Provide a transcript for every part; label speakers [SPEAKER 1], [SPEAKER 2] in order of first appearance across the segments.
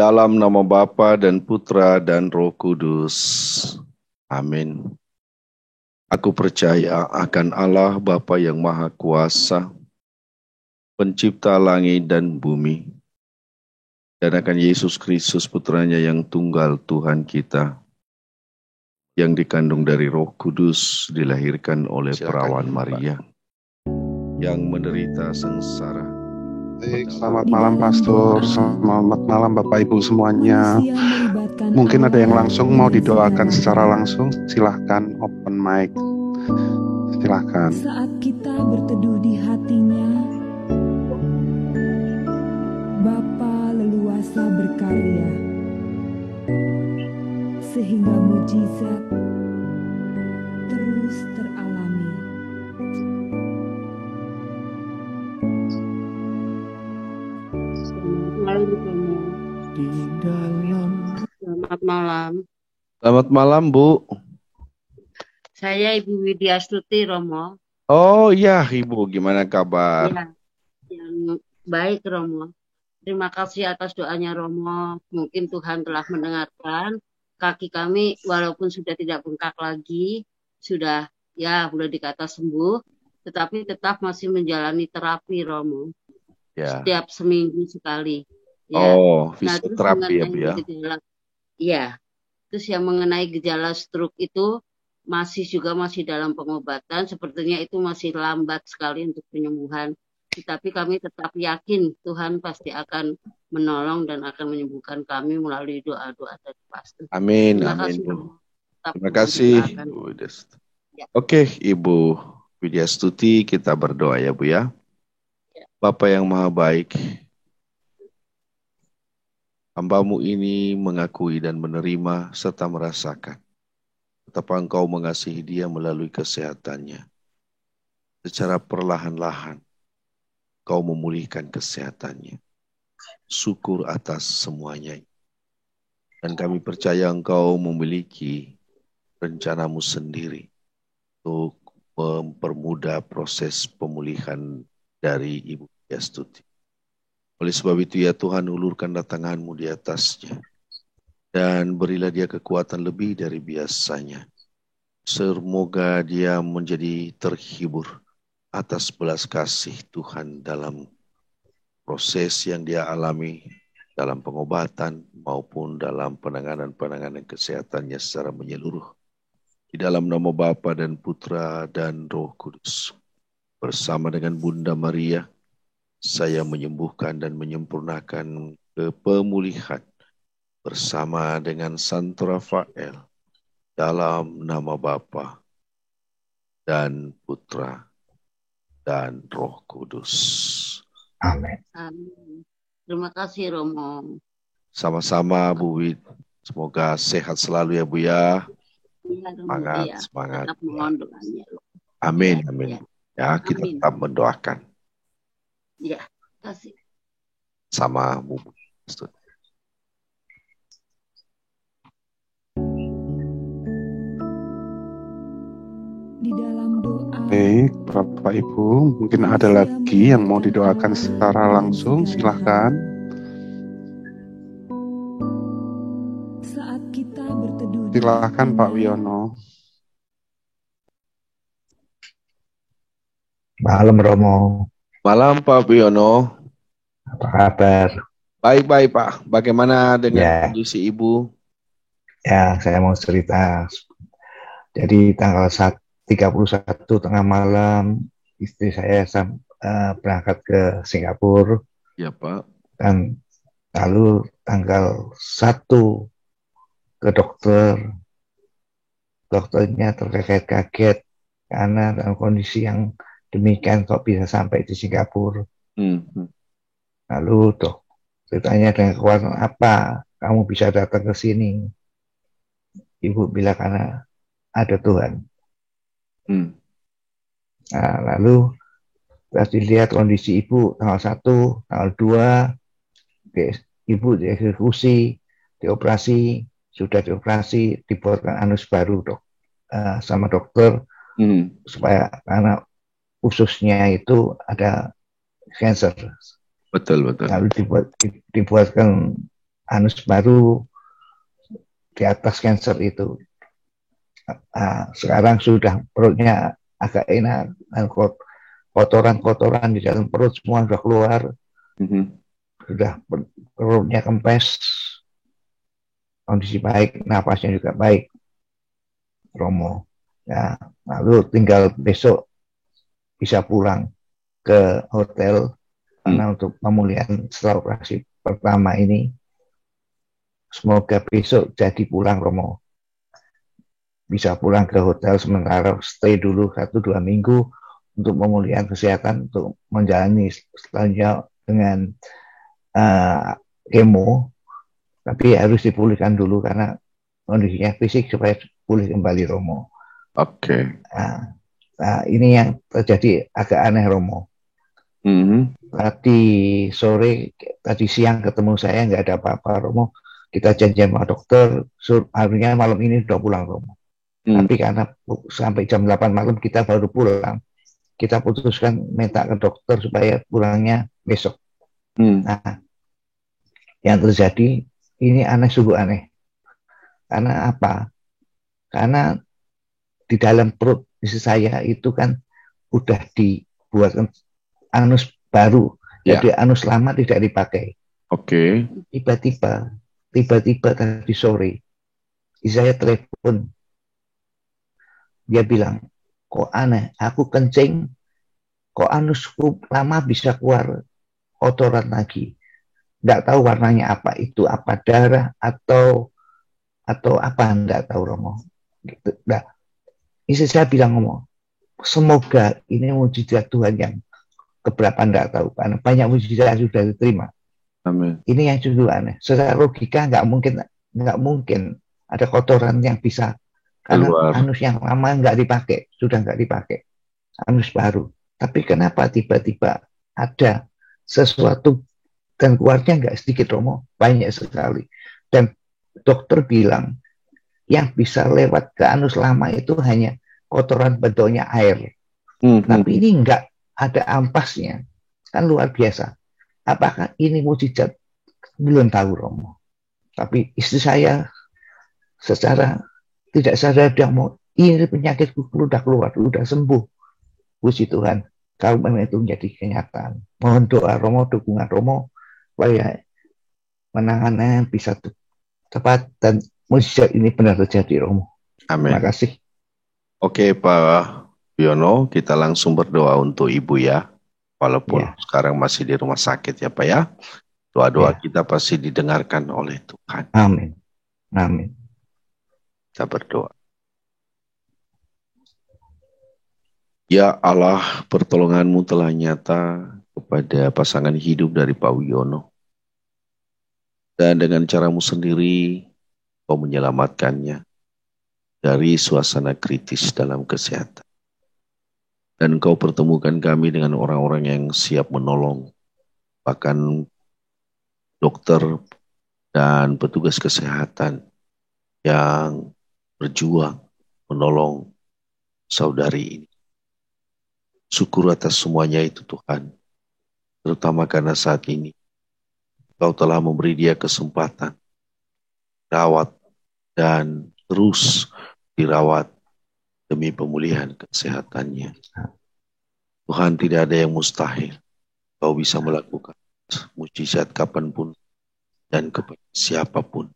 [SPEAKER 1] Dalam nama Bapa dan Putra dan Roh Kudus. Amin. Aku percaya akan Allah Bapa yang Maha Kuasa, Pencipta langit dan bumi, dan akan Yesus Kristus Putranya yang tunggal Tuhan kita, yang dikandung dari Roh Kudus, dilahirkan oleh perawan Maria, yang menderita sengsara.
[SPEAKER 2] Baik, selamat malam Pastor, selamat malam Bapak Ibu semuanya. Mungkin ada yang langsung mau didoakan secara langsung, silahkan open mic, silahkan.
[SPEAKER 3] Saat kita berteduh di hatinya, Bapa leluasa berkarya, sehingga mujizat terus teralami.
[SPEAKER 4] Selamat malam.
[SPEAKER 1] Selamat malam, Bu.
[SPEAKER 4] Saya Ibu Widya Stuti, Romo.
[SPEAKER 1] Oh iya, Ibu, gimana kabar?
[SPEAKER 4] Ya, yang baik, Romo. Terima kasih atas doanya, Romo. Mungkin Tuhan telah mendengarkan. Kaki kami walaupun sudah tidak bengkak lagi, sudah dikata sembuh, tetapi tetap masih menjalani terapi, Romo.
[SPEAKER 1] Ya.
[SPEAKER 4] Setiap seminggu sekali. Ya.
[SPEAKER 1] Oh,
[SPEAKER 4] Nah,
[SPEAKER 1] fisioterapi ya, Bu ya?
[SPEAKER 4] Iya. Terus yang mengenai gejala stroke itu masih dalam pengobatan. Sepertinya itu masih lambat sekali untuk penyembuhan. Tetapi kami tetap yakin Tuhan pasti akan menolong dan akan menyembuhkan kami melalui doa-doa dari pastor.
[SPEAKER 1] Amin,
[SPEAKER 4] Terima
[SPEAKER 1] amin,
[SPEAKER 4] kasih,
[SPEAKER 1] Bu.
[SPEAKER 4] tetap
[SPEAKER 1] Terima kasih,
[SPEAKER 4] mendoakan.
[SPEAKER 1] Bu Widya Stuti.
[SPEAKER 4] Ya.
[SPEAKER 1] Oke, Ibu Widya Stuti, kita berdoa ya, Bu ya. Bapa yang Maha Baik, hamba-Mu ini mengakui dan menerima serta merasakan betapa Engkau mengasihi dia melalui kesehatannya. Secara perlahan-lahan, Engkau memulihkan kesehatannya. Syukur atas semuanya. Dan kami percaya Engkau memiliki rencana-Mu sendiri untuk mempermudah proses pemulihan dari Ibu Widya Stuti. Oleh sebab itu ya Tuhan, ulurkan tangan-Mu di atasnya. Dan berilah dia kekuatan lebih dari biasanya. Semoga dia menjadi terhibur atas belas kasih Tuhan dalam proses yang dia alami dalam pengobatan maupun dalam penanganan kesehatannya secara menyeluruh. Di dalam nama Bapa dan Putra dan Roh Kudus. Bersama dengan Bunda Maria, saya menyembuhkan dan menyempurnakan pemulihan bersama dengan Santo Rafael dalam nama Bapa dan Putra dan Roh Kudus.
[SPEAKER 2] Amin.
[SPEAKER 4] Amin. Terima kasih, Romo.
[SPEAKER 1] Sama-sama, Bu Wid. Semoga sehat selalu ya, Bu ya.
[SPEAKER 4] Iya, Romo.
[SPEAKER 1] Semangat,
[SPEAKER 4] Iya.
[SPEAKER 1] semangat.
[SPEAKER 4] Tetap mohon doanya.
[SPEAKER 1] Amin,
[SPEAKER 4] Ya,
[SPEAKER 1] amin.
[SPEAKER 4] ya.
[SPEAKER 1] Ya, kita
[SPEAKER 4] Amin.
[SPEAKER 1] tetap mendoakan.
[SPEAKER 4] Ya, kasih.
[SPEAKER 1] Sama Bu.
[SPEAKER 3] Di dalam doa,
[SPEAKER 2] Baik, Bapak Ibu, mungkin ada lagi yang mau didoakan secara langsung, silahkan.
[SPEAKER 3] saat kita berteduh di
[SPEAKER 2] Silahkan
[SPEAKER 3] hatinya,
[SPEAKER 2] Pak Wiono.
[SPEAKER 5] Malam Romo,
[SPEAKER 1] Malam Pak Wiono.
[SPEAKER 5] apa kabar?
[SPEAKER 1] Baik-baik Pak. Bagaimana dengan
[SPEAKER 5] Ya.
[SPEAKER 1] kondisi Ibu?
[SPEAKER 5] Ya, saya mau cerita. Jadi tanggal 31 tengah malam, istri saya berangkat ke Singapura.
[SPEAKER 1] Ya Pak.
[SPEAKER 5] Dan lalu tanggal 1 ke dokter. Dokternya terkaget-kaget karena dalam kondisi yang demikian kok bisa sampai di Singapura. Lalu ditanya dengan kekuatan apa kamu bisa datang ke sini. Ibu bilang karena ada Tuhan. Nah, lalu setelah dilihat kondisi ibu tanggal 1, tanggal 2, ibu dieksekusi, sudah dioperasi, dibuatkan anus baru sama dokter supaya karena ususnya itu ada cancer.
[SPEAKER 1] Betul.
[SPEAKER 5] Lalu dibuatkan anus baru di atas cancer itu. Sekarang sudah perutnya agak enak, dan kotoran-kotoran di dalam perut semua sudah keluar, sudah perutnya kempes, kondisi baik, napasnya juga baik, Romo. Ya, lalu tinggal besok bisa pulang ke hotel karena untuk pemulihan setelah operasi pertama ini. Semoga besok jadi pulang, Romo. Bisa pulang ke hotel sementara, stay dulu 1-2 minggu untuk pemulihan kesehatan, untuk menjalani selanjutnya dengan kemo, tapi harus dipulihkan dulu karena kondisinya fisik supaya pulih kembali, Romo.
[SPEAKER 1] Oke.
[SPEAKER 5] Ini yang terjadi agak aneh, Romo. Tadi siang ketemu saya nggak ada apa-apa, Romo. Kita janjian sama dokter, harusnya malam ini udah pulang, Romo. Tapi karena sampai jam 8 malam kita baru pulang, kita putuskan minta ke dokter supaya pulangnya besok. Nah, yang terjadi ini sungguh aneh. Karena apa? Karena di dalam perut istri saya itu kan udah dibuatkan anus baru, jadi anus lama tidak dipakai.
[SPEAKER 1] Oke.
[SPEAKER 5] Tiba-tiba tadi sore, saya telepon, dia bilang, kok aneh, aku kencing, kok anusku lama bisa keluar kotoran lagi. Nggak tahu warnanya apa, itu apa darah atau apa, nggak tahu, Romo. Gitu. Nah, istri saya bilang, ngomong, semoga ini mujizat Tuhan yang keberapa nggak tahu, karena banyak mujizat sudah diterima.
[SPEAKER 1] Amin.
[SPEAKER 5] Ini yang sungguh aneh. Secara logika nggak mungkin ada kotoran yang bisa, karena anus yang lama sudah nggak dipakai, anus baru. Tapi kenapa tiba-tiba ada sesuatu dan keluarnya nggak sedikit, Romo, banyak sekali. Dan dokter bilang yang bisa lewat ke anus lama itu hanya kotoran bentuknya air. Tapi ini nggak ada ampasnya, kan luar biasa. Apakah ini mujizat? Belum tahu, Romo. Tapi istri saya secara tidak sadar dia mau, ini penyakitku udah keluar, udah sembuh. Puji Tuhan, kalau memang itu menjadi kenyataan. Mohon doa Romo, dukungan Romo, supaya penanganan bisa tepat dan mujizat ini benar terjadi, Romo.
[SPEAKER 1] Amin.
[SPEAKER 5] Terima kasih.
[SPEAKER 1] Oke, Pak Biono, kita langsung berdoa untuk Ibu ya. Walaupun sekarang masih di rumah sakit ya, Pak ya. Doa-doa kita pasti didengarkan oleh Tuhan.
[SPEAKER 5] Amin. Amin.
[SPEAKER 1] Kita berdoa. Ya Allah, pertolongan-Mu telah nyata kepada pasangan hidup dari Pak Wiono. Dan dengan cara-Mu sendiri, Kau menyelamatkannya dari suasana kritis dalam kesehatan. Dan Kau pertemukan kami dengan orang-orang yang siap menolong, bahkan dokter dan petugas kesehatan yang berjuang menolong saudari ini. Syukur atas semuanya itu Tuhan, terutama karena saat ini Kau telah memberi dia kesempatan rawat dan terus dirawat demi pemulihan kesehatannya. Tuhan, tidak ada yang mustahil. Kau bisa melakukan mujizat kapanpun dan kepada siapapun.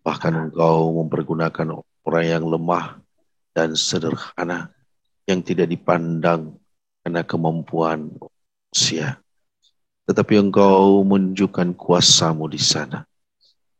[SPEAKER 1] Bahkan Engkau mempergunakan orang yang lemah dan sederhana yang tidak dipandang karena kemampuan manusia. Tetapi Engkau menunjukkan kuasa-Mu di sana.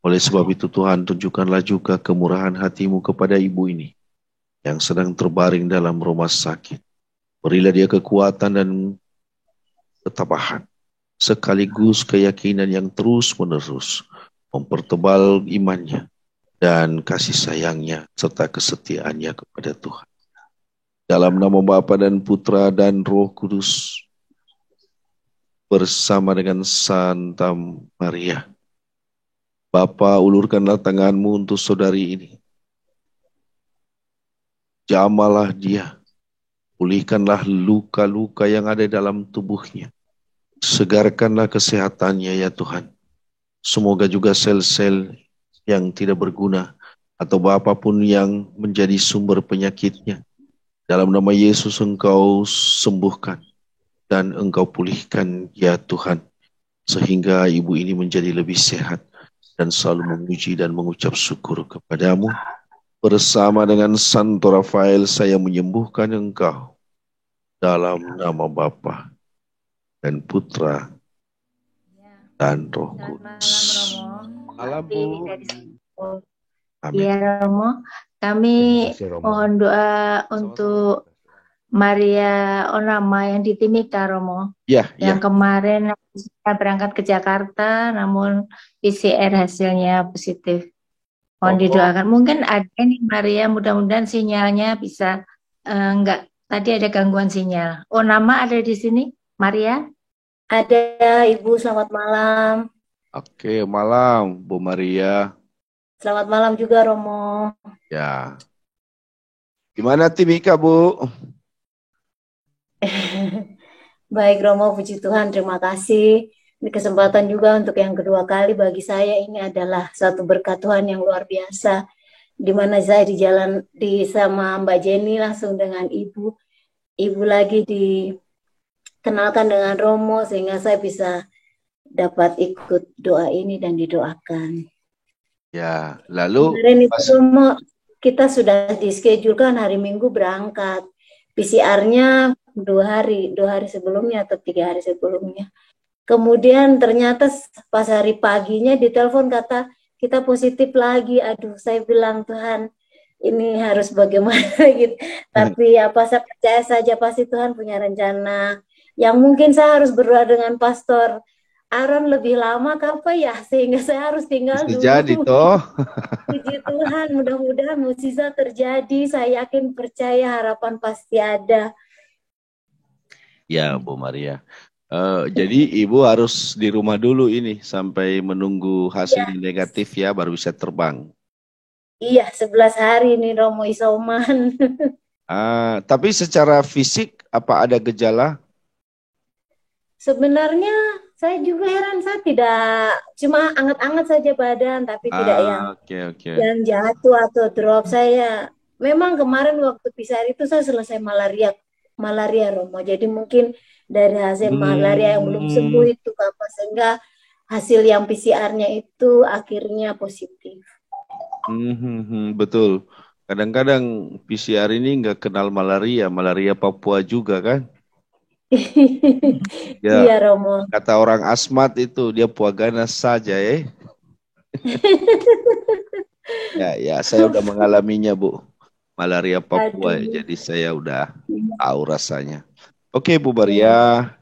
[SPEAKER 1] Oleh sebab itu Tuhan, tunjukkanlah juga kemurahan hati-Mu kepada ibu ini yang sedang terbaring dalam rumah sakit. Berilah dia kekuatan dan ketabahan, sekaligus keyakinan yang terus-menerus mempertebal imannya dan kasih sayangnya serta kesetiaannya kepada Tuhan. Dalam nama Bapa dan Putra dan Roh Kudus, bersama dengan Santa Maria, Bapa, ulurkanlah tangan-Mu untuk saudari ini. Jamalah dia, pulihkanlah luka-luka yang ada dalam tubuhnya. Segarkanlah kesehatannya ya Tuhan. Semoga juga sel-sel yang tidak berguna atau apapun yang menjadi sumber penyakitnya, dalam nama Yesus Engkau sembuhkan dan Engkau pulihkan ya Tuhan, sehingga ibu ini menjadi lebih sehat dan selalu memuji dan mengucap syukur kepadamu. Bersama dengan Santo Rafael saya menyembuhkan Engkau dalam nama Bapa dan Putra dan Roh Kudus.
[SPEAKER 6] Malam, Bu.
[SPEAKER 1] Amin.
[SPEAKER 6] Ya, Romo. Kami mohon doa untuk Maria Onama yang di Timika, Romo.
[SPEAKER 1] Ya,
[SPEAKER 6] yang kemarin saya berangkat ke Jakarta, namun PCR hasilnya positif. Mohon didoakan. Mungkin ada nih Maria, mudah-mudahan sinyalnya bisa enggak. Tadi ada gangguan sinyal. Onama ada di sini, Maria? Ada, Ibu. Selamat malam.
[SPEAKER 1] Oke, malam, Bu Maria.
[SPEAKER 6] Selamat malam juga, Romo.
[SPEAKER 1] Ya. Gimana Timika, Bu?
[SPEAKER 6] Baik, Romo, puji Tuhan, terima kasih. Ini kesempatan juga untuk yang kedua kali bagi saya, ini adalah satu berkat Tuhan yang luar biasa. Di mana saya di jalan sama Mbak Jenny langsung dengan Ibu. Ibu lagi dikenalkan dengan Romo sehingga saya bisa dapat ikut doa ini dan didoakan.
[SPEAKER 1] Ya, lalu
[SPEAKER 6] kemarin itu Romo, kita sudah dischedule hari Minggu berangkat. PCR-nya 2 hari sebelumnya atau 3 hari sebelumnya. Kemudian ternyata pas hari paginya ditelepon kata kita positif lagi. Aduh, saya bilang Tuhan, ini harus bagaimana gitu. Tapi apa saya percaya saja pasti Tuhan punya rencana. Yang mungkin saya harus berdoa dengan Pastor Aaron lebih lama apa ya, sehingga saya harus tinggal dulu.
[SPEAKER 1] Jadi toh.
[SPEAKER 6] Puji Tuhan, mudah-mudahan mukjizat terjadi. Saya yakin, percaya, harapan pasti ada.
[SPEAKER 1] Ya, Bu Maria. Jadi Ibu harus di rumah dulu ini sampai menunggu hasil negatif ya, baru bisa terbang.
[SPEAKER 6] Iya, 11 hari nih Romo isoman.
[SPEAKER 1] Tapi secara fisik apa ada gejala?
[SPEAKER 6] Sebenarnya saya juga heran, saya tidak, cuma anget-anget saja badan, tapi tidak yang jatuh atau drop. Saya memang kemarin waktu PCR itu saya selesai malaria Romo. Jadi mungkin dari hasil malaria yang belum sembuh itu apa, sehingga hasil yang PCR-nya itu akhirnya positif.
[SPEAKER 1] Betul. Kadang-kadang PCR ini nggak kenal malaria Papua juga kan? Ya,
[SPEAKER 6] iya Romo.
[SPEAKER 1] Kata orang asmat itu dia puaganas saja ya. Ya, saya udah mengalaminya Bu. Malaria Papua, jadi saya udah tahu rasanya. Oke Bu Maria,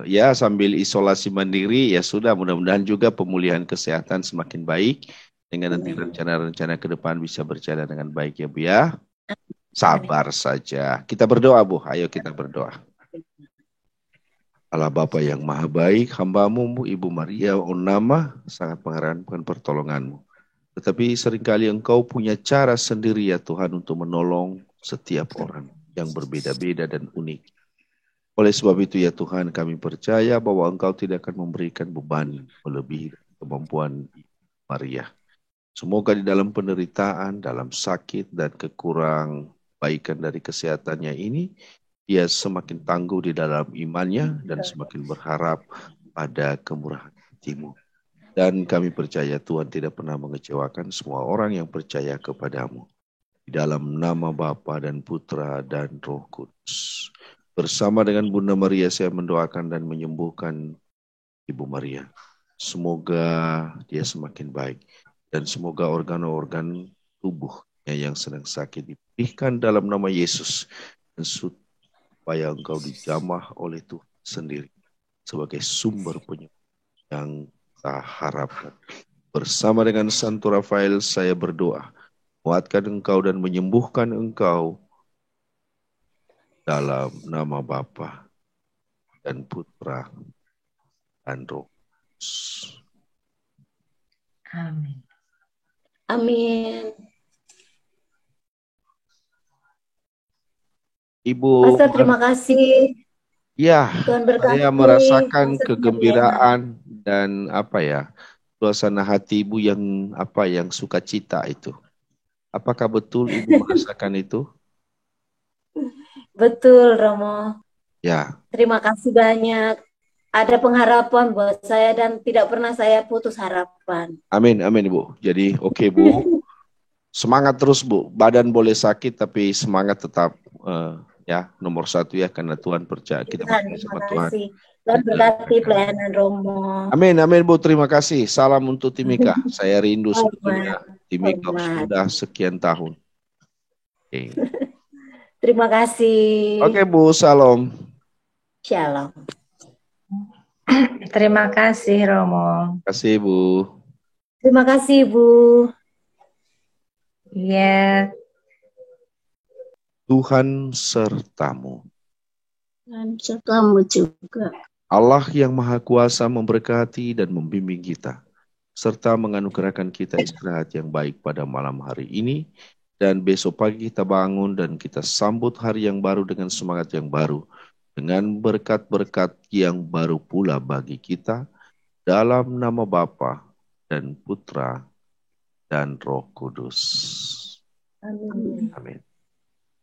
[SPEAKER 1] ya sambil isolasi mandiri ya sudah, mudah-mudahan juga pemulihan kesehatan semakin baik dengan nanti rencana-rencana ke depan bisa berjalan dengan baik ya Bu ya. Sabar saja. Kita berdoa Bu, ayo kita berdoa. Allah Bapa yang Maha Baik, hamba-Mu Ibu Maria Onama sangat mengharapkan pertolongan-Mu. Tetapi seringkali Engkau punya cara sendiri ya Tuhan untuk menolong setiap orang yang berbeda-beda dan unik. Oleh sebab itu ya Tuhan, kami percaya bahwa Engkau tidak akan memberikan beban melebihi kemampuan Maria. Semoga di dalam penderitaan, dalam sakit dan kebaikan dari kesehatannya ini, dia semakin tangguh di dalam imannya dan semakin berharap pada kemurahan hati-Mu. Dan kami percaya Tuhan tidak pernah mengecewakan semua orang yang percaya kepadamu. Di dalam nama Bapa dan Putra dan Roh Kudus. Bersama dengan Bunda Maria saya mendoakan dan menyembuhkan Ibu Maria. Semoga dia semakin baik. Dan semoga organ-organ tubuhnya yang sedang sakit dipulihkan dalam nama Yesus. Dan supaya Engkau dijamah oleh Tuhan sendiri sebagai sumber penyembuhan yang kita harapkan. Bersama dengan Santo Rafael saya berdoa, kuatkan Engkau dan menyembuhkan Engkau dalam nama Bapa dan Putra dan Roh Kudus.
[SPEAKER 6] Amin. Amin.
[SPEAKER 1] Ibu,
[SPEAKER 6] Pastor, terima kasih.
[SPEAKER 1] Ya, saya merasakan kegembiraan dan suasana hati Ibu yang yang sukacita itu. Apakah betul Ibu merasakan itu?
[SPEAKER 6] Betul, Romo.
[SPEAKER 1] Ya.
[SPEAKER 6] Terima kasih banyak. Ada pengharapan buat saya dan tidak pernah saya putus harapan.
[SPEAKER 1] Amin, amin Ibu. Jadi oke, Bu. Semangat terus Bu. Badan boleh sakit tapi semangat tetap nomor 1 ya, karena Tuhan percaya kita percaya sama Tuhan.
[SPEAKER 6] Tuhan berkati pelayanan Romo.
[SPEAKER 1] Amin, amin Bu. Terima kasih. Salam untuk Timika. Saya rindu sebetulnya Timika sudah sekian tahun. Okay.
[SPEAKER 6] Terima kasih.
[SPEAKER 1] Oke Bu, salam.
[SPEAKER 6] Shalom.
[SPEAKER 7] Terima kasih Romo.
[SPEAKER 1] Terima kasih Bu.
[SPEAKER 6] Terima kasih Bu.
[SPEAKER 7] Iya.
[SPEAKER 1] Tuhan sertamu.
[SPEAKER 4] Dan sertamu juga.
[SPEAKER 1] Allah yang Maha Kuasa memberkati dan membimbing kita, serta menganugerahkan kita istirahat yang baik pada malam hari ini, dan besok pagi kita bangun dan kita sambut hari yang baru dengan semangat yang baru, dengan berkat-berkat yang baru pula bagi kita, dalam nama Bapa dan Putra dan Roh Kudus.
[SPEAKER 6] Amin.
[SPEAKER 1] Amin.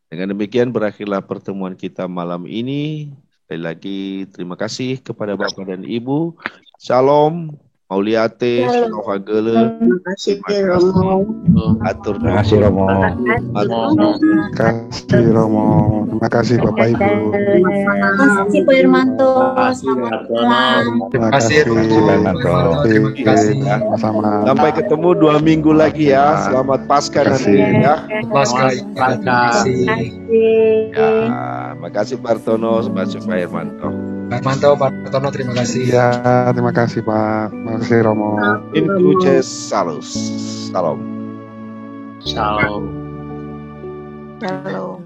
[SPEAKER 1] Dengan demikian berakhirlah pertemuan kita malam ini. Sekali lagi terima kasih kepada Bapak dan Ibu. Shalom, Mauliate, Shalom Hagele.
[SPEAKER 4] Terima kasih Romo.
[SPEAKER 1] Atur.
[SPEAKER 5] Terima kasih Romo.
[SPEAKER 2] Terima kasih Romo. Terima kasih Bapak Ibu.
[SPEAKER 6] Terima kasih Pak Irmanto. Selamat malam.
[SPEAKER 2] Terima kasih Pak Irmanto. Terima kasih. Sama-sama.
[SPEAKER 1] Sampai ketemu 2 minggu lagi ya. Selamat Paskah nanti ya.
[SPEAKER 8] Paskah. Terima kasih.
[SPEAKER 1] Ya, makasih Pak Artono, makasih Pak Irmanto.
[SPEAKER 8] Pak Irmanto, Pak Artono, terima kasih.
[SPEAKER 2] Ya, terima kasih Pak. Terima kasih Romo.
[SPEAKER 1] In cruces salus. Salam.
[SPEAKER 8] Shalom.
[SPEAKER 7] Shalom.